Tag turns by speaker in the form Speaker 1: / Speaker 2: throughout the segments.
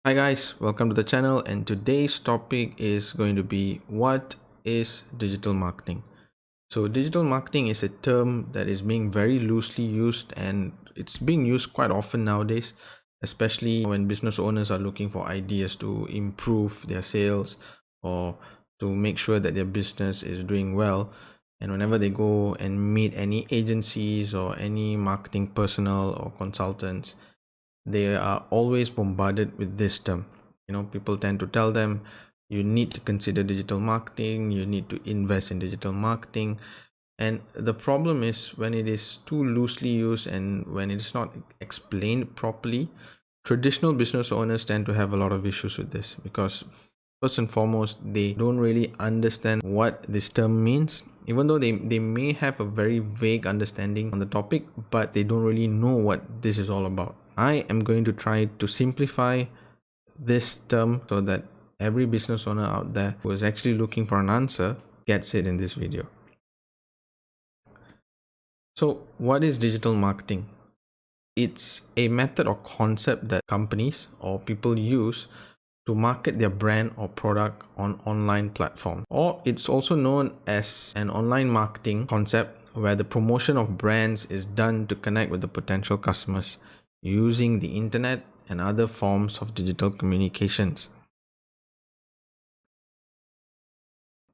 Speaker 1: Hi guys, welcome to the channel, and today's topic is going to be what is digital marketing. So digital marketing is a term that is being very loosely used, and it's being used quite often nowadays, especially when business owners are looking for ideas to improve their sales or to make sure that their business is doing well. And whenever they go and meet any agencies or any marketing personnel or consultants, they are always bombarded with this term. People tend to tell them you need to consider digital marketing, you need to invest in digital marketing. And the problem is when it is too loosely used and when it's not explained properly, traditional business owners tend to have a lot of issues with this because first and foremost, they don't really understand what this term means. Even though they may have a very vague understanding on the topic, but they don't really know what this is all about. I am going to try to simplify this term so that every business owner out there who is actually looking for an answer gets it in this video. So, what is digital marketing? It's a method or concept that companies or people use to market their brand or product on online platform, or it's also known as an online marketing concept where the promotion of brands is done to connect with the potential customers using the internet and other forms of digital communications.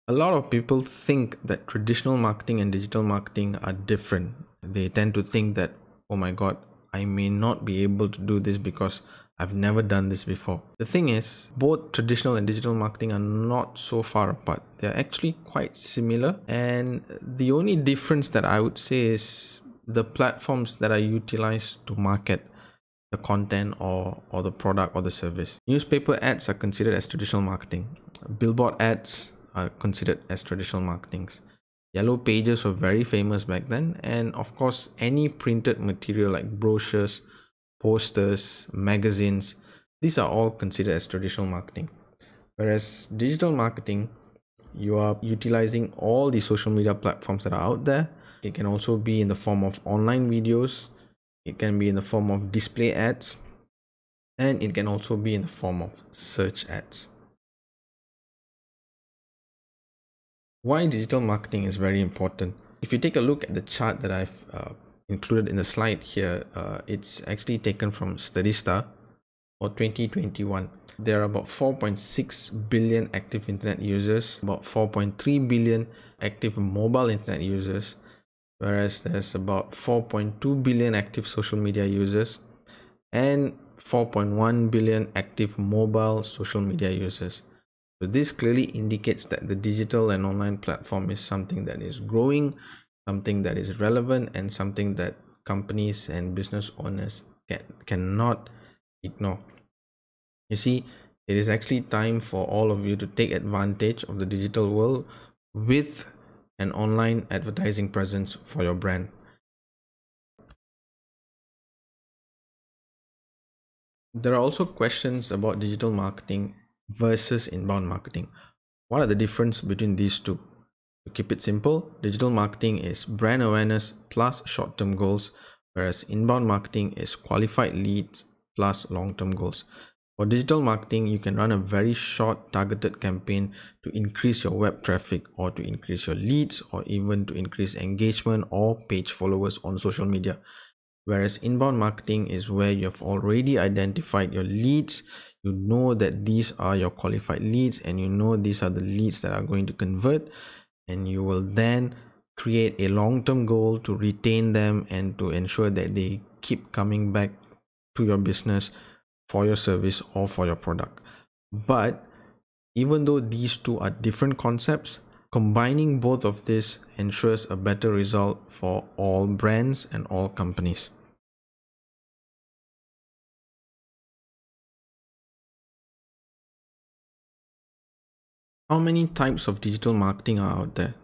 Speaker 1: A lot of people think that traditional marketing and digital marketing are different. They tend to think that, oh my god, I may not be able to do this because I've never done this before. The thing is, both traditional and digital marketing are not so far apart. They're actually quite similar, and the only difference that I would say is the platforms that are utilized to market the content or the product or the service. Newspaper ads are considered as traditional marketing. Billboard ads are considered as traditional marketings. Yellow pages were very famous back then, and of course any printed material like brochures, posters, magazines, these are all considered as traditional marketing. Whereas digital marketing, you are utilizing all the social media platforms that are out there. It can also be in the form of online videos, it can be in the form of display ads, and it can also be in the form of search ads. Why digital marketing is very important? If you take a look at the chart that I've included in the slide here, it's actually taken from Statista for 2021. There are about 4.6 billion active internet users, about 4.3 billion active mobile internet users, whereas there's about 4.2 billion active social media users and 4.1 billion active mobile social media users. So this clearly indicates that the digital and online platform is something that is growing, something that is relevant, and something that companies and business owners cannot ignore. You see, it is actually time for all of you to take advantage of the digital world with an online advertising presence for your brand. There are also questions about digital marketing versus inbound marketing. What are the difference between these two? To keep it simple, digital marketing is brand awareness plus short-term goals, whereas inbound marketing is qualified leads plus long-term goals. For digital marketing, you can run a very short targeted campaign to increase your web traffic or to increase your leads or even to increase engagement or page followers on social media. Whereas inbound marketing is where you have already identified your leads, you know that these are your qualified leads and you know these are the leads that are going to convert, and you will then create a long-term goal to retain them and to ensure that they keep coming back to your business for your service or for your product. But even though these two are different concepts, combining both of this ensures a better result for all brands and all companies. How many types of digital marketing are out there?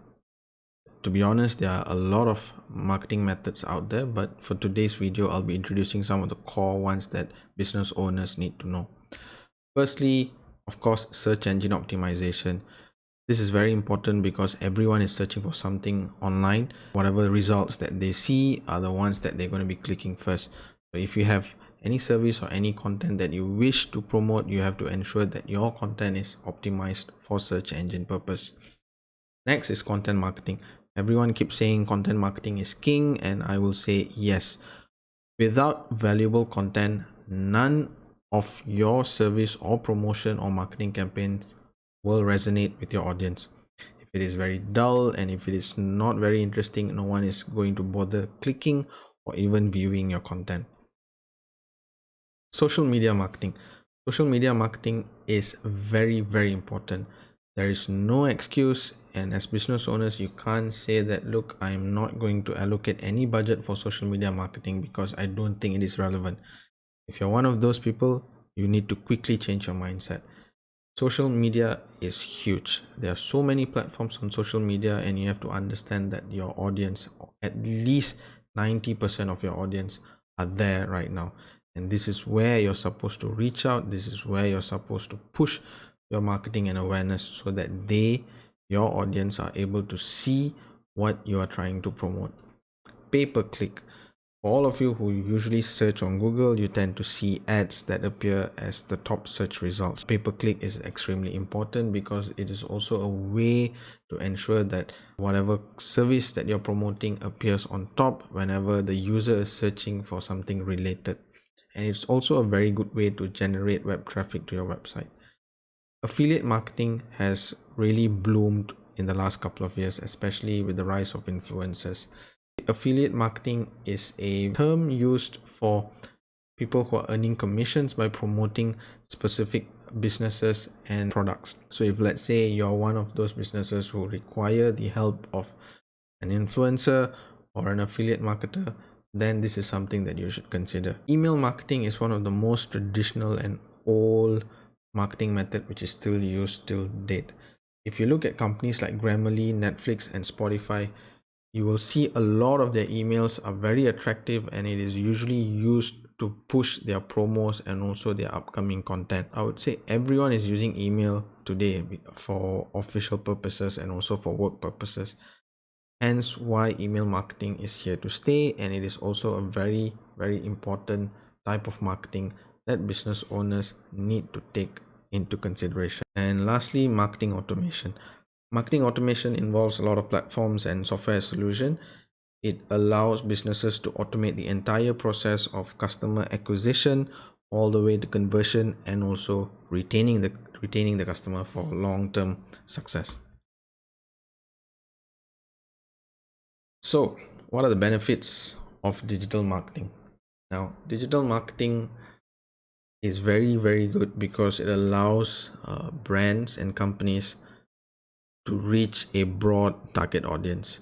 Speaker 1: To be honest, there are a lot of marketing methods out there, but for today's video, I'll be introducing some of the core ones that business owners need to know. Firstly, of course, search engine optimization. This is very important because everyone is searching for something online. Whatever results that they see are the ones that they're going to be clicking first. So if you have any service or any content that you wish to promote, you have to ensure that your content is optimized for search engine purpose. Next is content marketing. Everyone keeps saying content marketing is king, and I will say yes. Without valuable content, none of your service or promotion or marketing campaigns will resonate with your audience. If it is very dull and if it is not very interesting, no one is going to bother clicking or even viewing your content. Social media marketing. Social media marketing is very, very important. There is no excuse, and as business owners, you can't say that, look, I'm not going to allocate any budget for social media marketing because I don't think it is relevant. If you're one of those people, you need to quickly change your mindset. Social media is huge. There are so many platforms on social media, and you have to understand that your audience, at least 90% of your audience, are there right now. And this is where you're supposed to reach out. This is where you're supposed to push your marketing and awareness so that your audience, are able to see what you are trying to promote. Pay per click. For all of you who usually search on Google, you tend to see ads that appear as the top search results. Pay per click is extremely important because it is also a way to ensure that whatever service that you're promoting appears on top whenever the user is searching for something related. And it's also a very good way to generate web traffic to your website. Affiliate marketing has really bloomed in the last couple of years, especially with the rise of influencers. Affiliate marketing is a term used for people who are earning commissions by promoting specific businesses and products. So if, let's say, you're one of those businesses who require the help of an influencer or an affiliate marketer, then this is something that you should consider. Email marketing is one of the most traditional and old marketing method which is still used till date. If you look at companies like Grammarly, Netflix, and Spotify, you will see a lot of their emails are very attractive, and it is usually used to push their promos and also their upcoming content. I would say everyone is using email today for official purposes and also for work purposes. Hence why email marketing is here to stay, and it is also a very, very important type of marketing that business owners need to take into consideration. And lastly, marketing automation. Marketing automation involves a lot of platforms and software solution. It allows businesses to automate the entire process of customer acquisition all the way to conversion and also retaining the customer for long-term success. So, what are the benefits of digital marketing? Now, digital marketing is very, very good because it allows brands and companies to reach a broad target audience.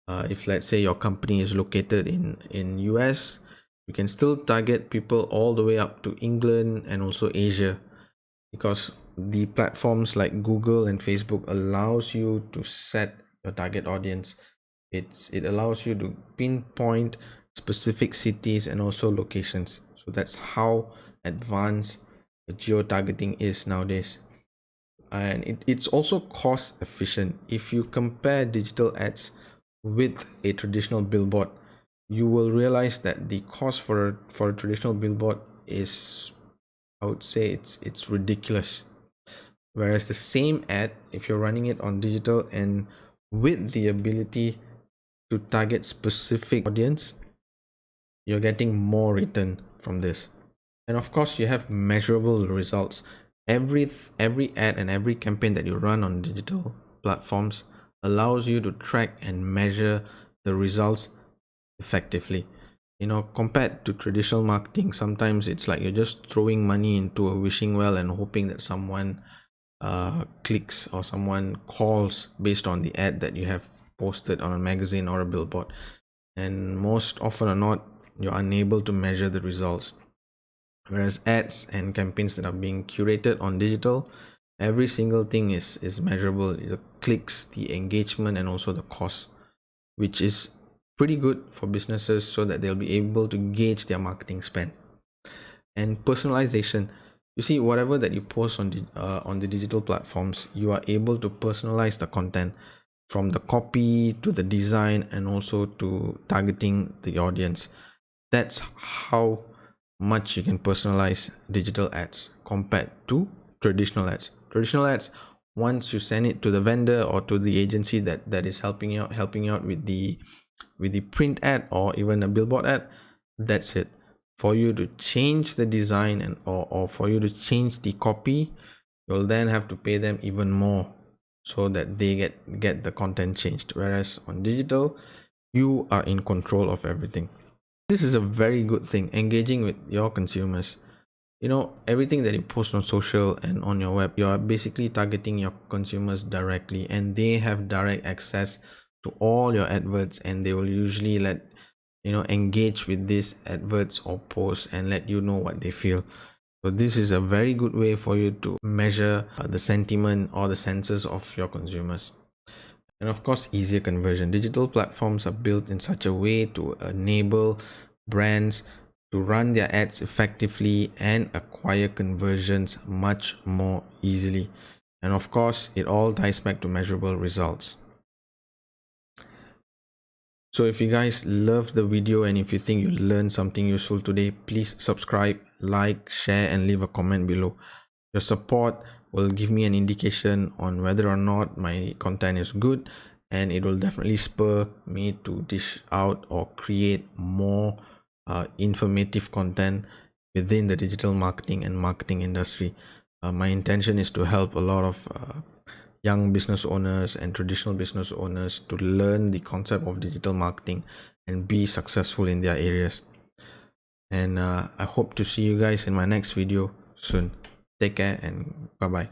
Speaker 1: If, let's say, your company is located in US, you can still target people all the way up to England and also Asia, because the platforms like Google and Facebook allows you to set your target audience. It allows you to pinpoint specific cities and also locations. So that's how advanced geo-targeting is nowadays. And it's also cost efficient. If you compare digital ads with a traditional billboard, you will realize that the cost for a traditional billboard is, I would say, it's ridiculous. Whereas the same ad, if you're running it on digital and with the ability to target specific audience, you're getting more return from this. And of course, you have measurable results. Every ad and every campaign that you run on digital platforms allows you to track and measure the results effectively. Compared to traditional marketing, sometimes it's like you're just throwing money into a wishing well and hoping that someone clicks or someone calls based on the ad that you have posted on a magazine or a billboard. And most often or not, you're unable to measure the results. Whereas ads and campaigns that are being curated on digital, every single thing is measurable: the clicks, the engagement, and also the cost, which is pretty good for businesses so that they'll be able to gauge their marketing spend. And personalization. You see, whatever that you post on the digital platforms, you are able to personalize the content, from the copy to the design and also to targeting the audience. That's how much you can personalize digital ads compared to traditional ads. Traditional ads, once you send it to the vendor or to the agency that is helping you out with the print ad or even a billboard ad, that's it. For you to change the design and or for you to change the copy, you'll then have to pay them even more so that they get the content changed. Whereas on digital, you are in control of everything. This is a very good thing, engaging with your consumers. Everything that you post on social and on your web, you're basically targeting your consumers directly, and they have direct access to all your adverts, and they will usually engage with these adverts or posts and let you know what they feel. So this is a very good way for you to measure the sentiment or the senses of your consumers. And of course, easier conversion. Digital platforms are built in such a way to enable brands to run their ads effectively and acquire conversions much more easily. And of course, it all ties back to measurable results. So if you guys love the video and if you think you learned something useful today, please subscribe, like, share, and leave a comment below. Your support will give me an indication on whether or not my content is good, and it will definitely spur me to dish out or create more informative content within the digital marketing and marketing industry. My intention is to help a lot of young business owners and traditional business owners to learn the concept of digital marketing and be successful in their areas. And I hope to see you guys in my next video soon. Take care and bye bye.